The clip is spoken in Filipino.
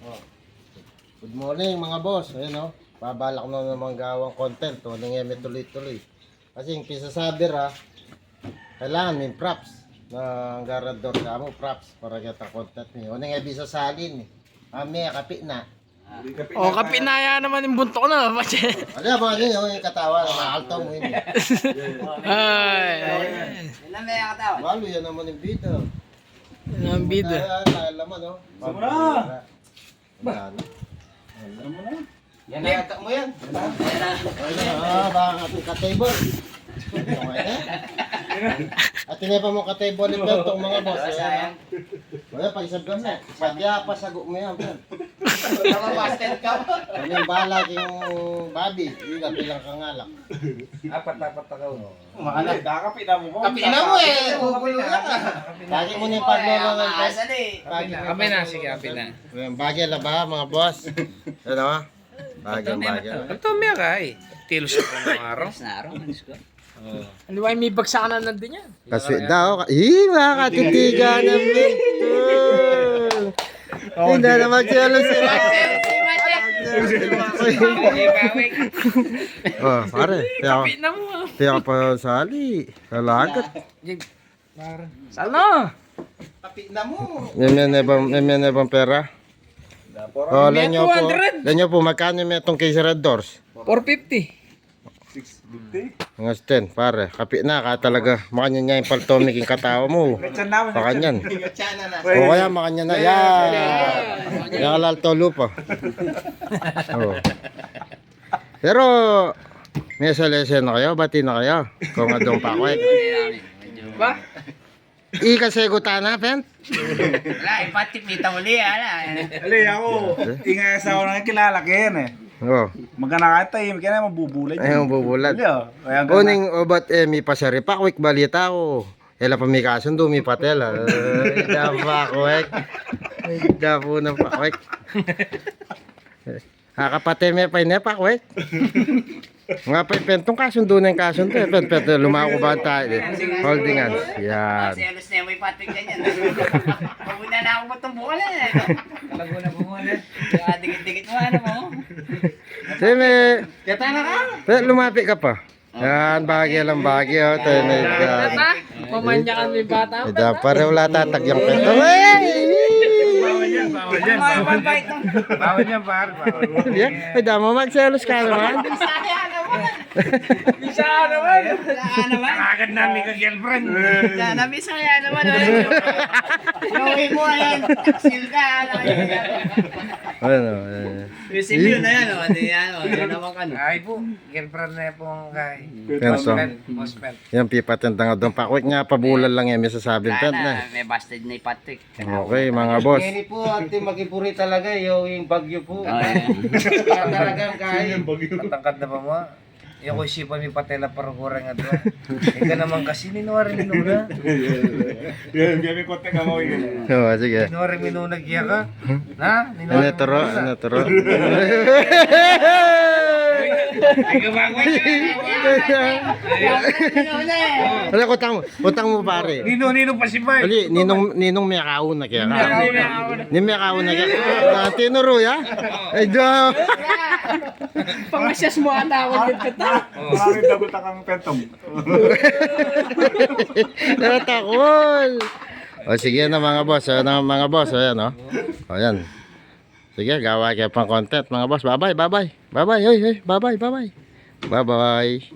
Oh. Good morning mga boss. Ayun o. Babalak na naman gawang content. Tuning eme tuloy-tuloy. Kasi yung pisasabi kailangan may props. Na ang garador ka mo props para kita content niyo. Uning eme bisa salin. Kami kapi na. O, kapinaya naman yung buntok na. Ano ba yun yung katawa na makalto mo yun. Ay. Ilan ba yung katawa? Walo yan naman yung bida. Ang bida. Kaya laman o. Sumura! Yan na yata mo yan. Baka ating ka-table. At hindi pa mo ka-table ito itong mga boss. Wala pa isang gas na. Pagya pa sago mo yan. Nakapastel ka mo. Ano yung balag yung babi. Yung bilang kangalak. Apat na kaw. Makalak. Kapi na mo ko. Kapi na mo eh. Bubulo ka. Lagi mo na yung paglolo ng test. Maasan eh. Kape na, sige, kape na. Bagay la ba mga boss? Ano ba? Bagay. Ito may ka eh. Tilos ako ng araw. Mas na araw, manis ko. Ano ba, may bagsakan na nandun yan. Kasi daw, makakatitigan ng minto. Hindi na magkiyalo sila. Oh, pare. Kape na mo. Kaya pa sali. Salagat. Sana? Kapi na mo. May bang pera? Oh, May lanyo po. 200. Lanyo po, magkano may itong case red doors? 450. 650. Mga sten, pare. Kapi na ka talaga. Makanya niya yung paltomik yung katawa mo. Makanyan. Tigatsana na. O kaya makanya na. Yan. Yan kalalto lupa. Oh. Pero, may salesya na kayo? Bati na kayo? Kung adong pakwek. Ba? Ikasego na, pen? Wala, ipatipita muli. Ali ako. Ingay sa ako nang kilala ka yan eh. Oh. Magana ka tayo, kaya na mabubulay. Ayun, bubulat. Kaya Uning obat mi pasari pakwek balita ko. Ela pa mi kasundo mi patela. Da pakwek. Da po na pakwek. Hakapate me pa ne pakwek. Nga pa pentong kasundo na yung kasundo. Pet lumako ba tayo. Holding hands. Yan. Kasi alas na mo ipatik ganyan. Paguna na ako matungbukan na. Paguna bumuna. Kaya dikit-dikit mo ano mo. Seme. Kata na ka? Pet lumapit ka pa. Yan, bagay lang bagay. Tayo na yan. Bata? Mamanya ka may bata? Ida, pare wala tatagyang pento. bawal yan. Bawal yan, par. Ay, damo magselos ka naman. Bisa naman. Agad namin ka girlfriend. Nabisaya naman. Gawin mo yan. Taksil ka. Ano? Resibo na yan. Ano yan? Yan naman ka. Ay po, girlfriend na po ang kay. Penso. Hospital. Yan, pipatent nga doon. Pakwik nga, pabulan lang yan. May sasabing tent na. May busted na ipatik. Okay, mga boss. Kini po, ate magipuri talaga yung bagyo po. Talagang kahit. Matangkad na ba mo? Yung ko isipan mi patela para kurang nga doon. Ika naman kasi ninuwari minuna. Yan, kami konti ka mo yun. Oo, sige. Ninuwari minuna giya ka. Na? Ano turo? Ano turo? Ano, utang mo pare. Nino pa si Mark. Ali, ninong may kauna kaya ka. Ni may kauna kaya. Tinuro ya? Ay, do. Pangasyas mo ata ako dito kita. Maraming dagot akong pentong. Natakol. O sige na mga boss. Ayan na mga boss. Ayan o. O yan. Sige, gawa kayo pang content mga boss. Bye-bye, bye-bye. Bye-bye, hoy, hoy. Bye-bye, bye-bye. Bye-bye.